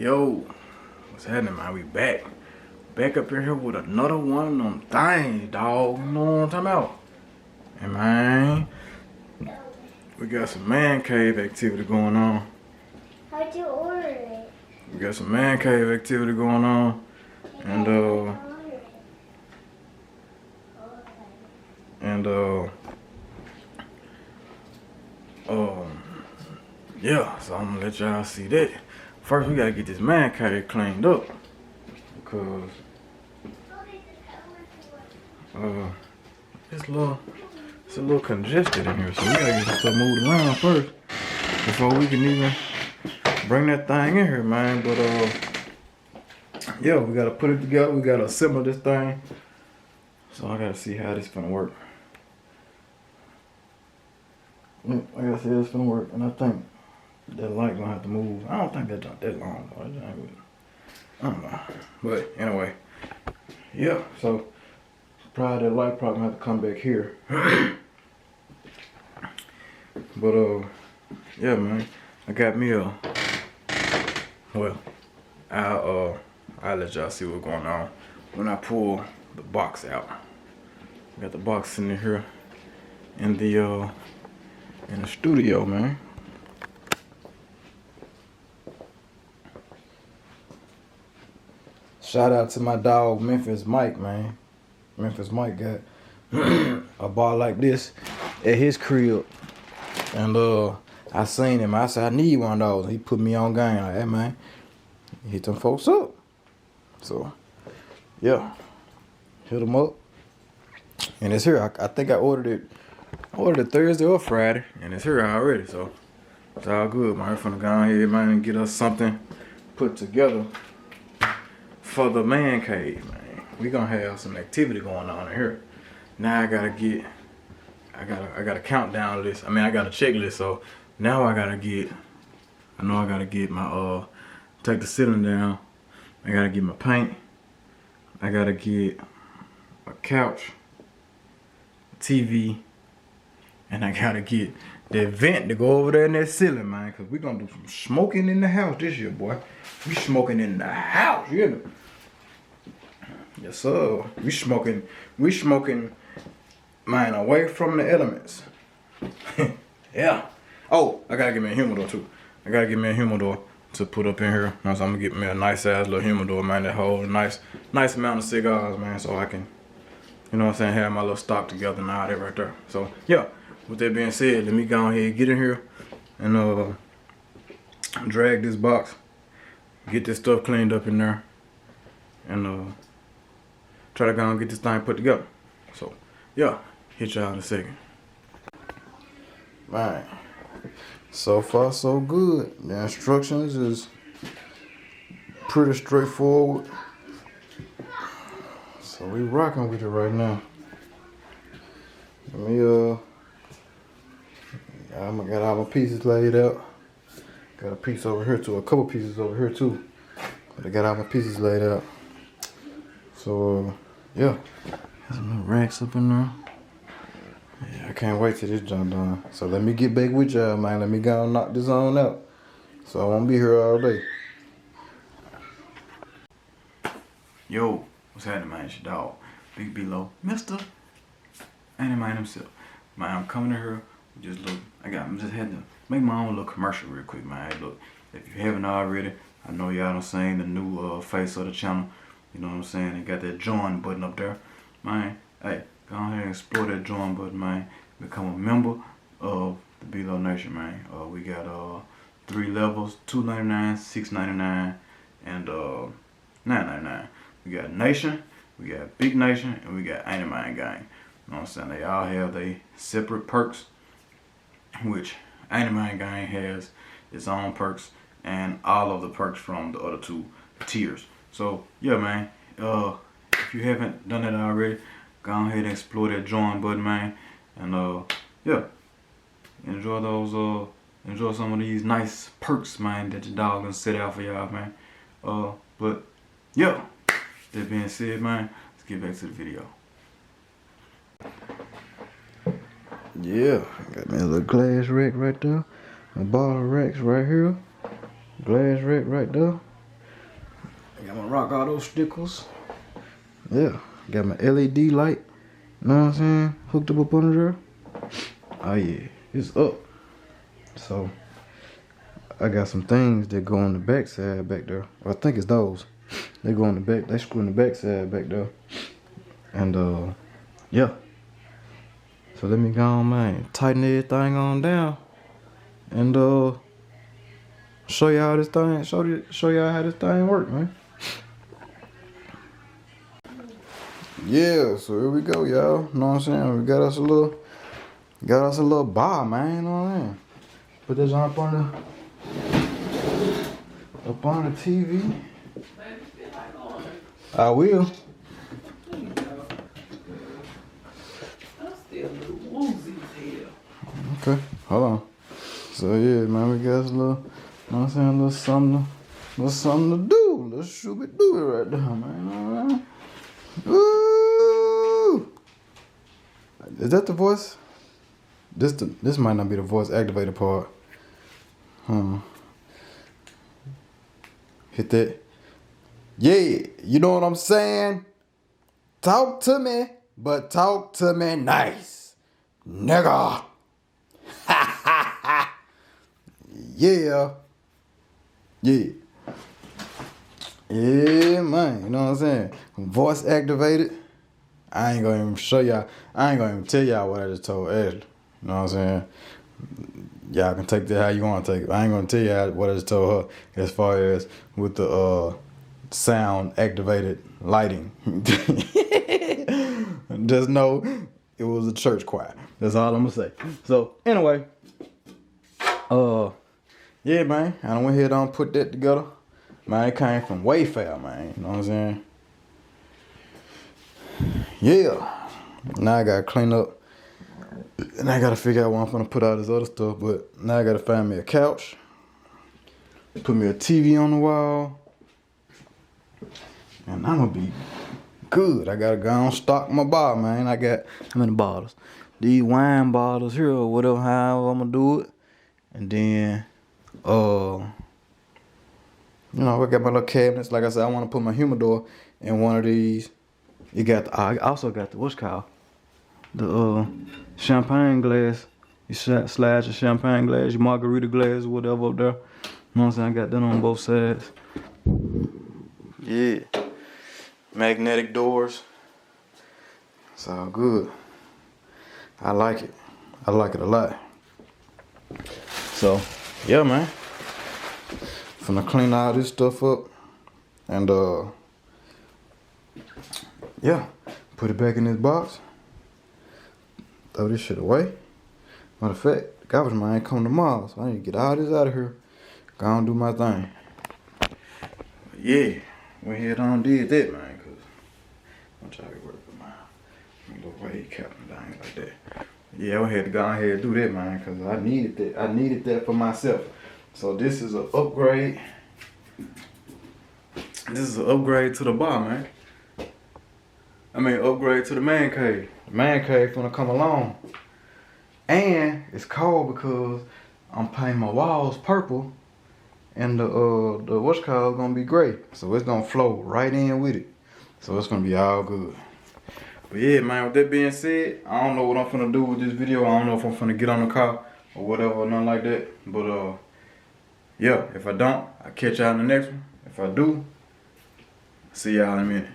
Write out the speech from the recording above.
Yo, what's happening, man? We back. Back up in here with another one of them things, dog. You know what I'm talking about? And man, we got some man cave activity going on. How'd you order it? We got some man cave activity going on. Yeah, so I'm gonna let y'all see that. First, we gotta get this man cave cleaned up because it's a little congested in here, so we gotta get this stuff moved around first before we can even bring that thing in here, man. But yeah, we gotta put it together. We gotta assemble this thing. So I gotta see how this gonna work. I gotta see how this gonna work, and I think that light gonna have to move. I don't think that's not that long, but I don't know. But anyway, yeah. So probably that light probably gonna have to come back here. But yeah, man. I got me a. Well, I'll let y'all see what's going on when I pull the box out. Got the box in here in the studio, man. Shout out to my dog Memphis Mike, man. Memphis Mike got a bar like this at his crib, and I seen him. I said I need one of those. He put me on game like, hey man, hit them folks up. So yeah, hit them up, and it's here. I think I ordered it Thursday or Friday, and it's here already. So it's all good, man. We're finna go ahead, man, and get us something put together for the man cave, man. We gonna have some activity going on in here. Now I got a countdown list. I mean, I got a checklist. So now I gotta get my take the ceiling down. I gotta get my paint. I gotta get a couch, a TV, and I gotta get the vent to go over there in that ceiling, man. Cause we gonna do some smoking in the house this year, boy. We smoking in the house, you know. Yes, sir. We smoking, man, away from the elements. Yeah. Oh, I gotta get me a humidor too. I gotta get me a humidor to put up in here. So I'm gonna get me a nice ass little humidor, man, that hold a nice amount of cigars, man, so I can, you know what I'm saying, have my little stock together and all that right there. So yeah, with that being said, let me go ahead and get in here and drag this box, get this stuff cleaned up in there, and try to go and get this thing put together. So yeah, hit y'all in a second. Man, so far so good. The instructions is pretty straightforward. So we rocking with it right now. Let me I got all my pieces laid out. Got a piece over here too, a couple pieces over here too. But I got all my pieces laid out. So yeah, there's some little racks up in there. Yeah, I can't wait till this jump done. So let me get back with y'all, man. Let me go and knock this on out. So I won't be here all day. Yo, what's happening, man? It's your dog, Big Below, Mr. Man himself. Man, I'm coming in here. Just look, I'm just had to make my own little commercial real quick, man. Hey, look, if you haven't already, I know y'all done seen the new face of the channel. You know what I'm saying? They got that join button up there, man. Hey, go ahead and explore that join button, man. Become a member of the BeeloNation, man. We got 3 levels: $2.99, $6.99, and $9.99. We got Nation, we got Big Nation, and we got Ain't Mine Gang. You know what I'm saying? They all have their separate perks, which Ain't Mine Gang has its own perks, and all of the perks from the other 2 tiers. So yeah, man, if you haven't done that already, go ahead and explore that join button, man, and yeah, enjoy some of these nice perks, man, that your dog done set out for y'all, man. But yeah, that being said, man, let's get back to the video. Yeah, got me a little glass rack right there, a bottle racks right here, glass rack right there. I got my rock auto stickers. Yeah, got my LED light. You know what I'm saying? Hooked up under there. Oh yeah, it's up. So I got some things that go on the back side back there. I think it's those. They go on the back. They screw in the back side back there. And yeah. So let me go on, man. Tighten everything on down. And show y'all this thing. Show y'all how this thing work, man. Yeah, so here we go, y'all. Know what I'm saying? We got us a little bar, man. You know what I mean? Put this up on the TV. I will. Okay, hold on. So yeah, man, we got us a little, you know what I'm saying, a little something to do. Let's shooby do it right there, man. All right. Woo! Is that the voice? This might not be the voice activated part. Hit that. Yeah, you know what I'm saying? Talk to me, but talk to me nice. Nigga. Yeah. Yeah. Yeah, man. You know what I'm saying? Voice activated. I ain't gonna even show y'all. I ain't gonna even tell y'all what I just told Ashley. You know what I'm saying? Y'all can take that how you want to take it. I ain't gonna tell y'all what I just told her as far as with the sound activated lighting. Just know it was a church choir. That's all I'm gonna say. So anyway, yeah, man. I went ahead and put that together. Man, it came from Wayfair, man. You know what I'm saying? Yeah. Now I gotta clean up. And I gotta figure out where I'm gonna put all this other stuff. But now I gotta find me a couch. Put me a TV on the wall. And I'm gonna be good. I gotta go and stock my bar, man. I got how many bottles? These wine bottles here or whatever, however I'm gonna do it. And then, you know, I got my little cabinets. Like I said, I want to put my humidor in one of these. You got I also got the what's called the champagne glass. You slide your champagne glass, your margarita glass, whatever up there. You know what I'm saying? I got that on both sides. Yeah, magnetic doors. It's all good. I like it. I like it a lot. So yeah, man. Finna clean all this stuff up and yeah, put it back in this box. Throw this shit away. Matter of fact, the garbage man ain't coming tomorrow, so I need to get all this out of here. Go on do my thing. Yeah, went ahead on did that, man, cause I'm trying to work with my little weight cap and things like that. Yeah, I went ahead to go ahead and do that, man, cause I needed that. I needed that for myself. So this is an upgrade. This is an upgrade to the bar, man. I mean, upgrade to the ManCave. The ManCave gonna come along. And it's cold because I'm painting my walls purple. And the what's called gonna be gray. So it's gonna flow right in with it. So it's gonna be all good. But yeah, man, with that being said, I don't know what I'm finna do with this video. I don't know if I'm finna get on the car or whatever or nothing like that. But yeah, if I don't, I'll catch y'all in the next one. If I do, see y'all in a minute.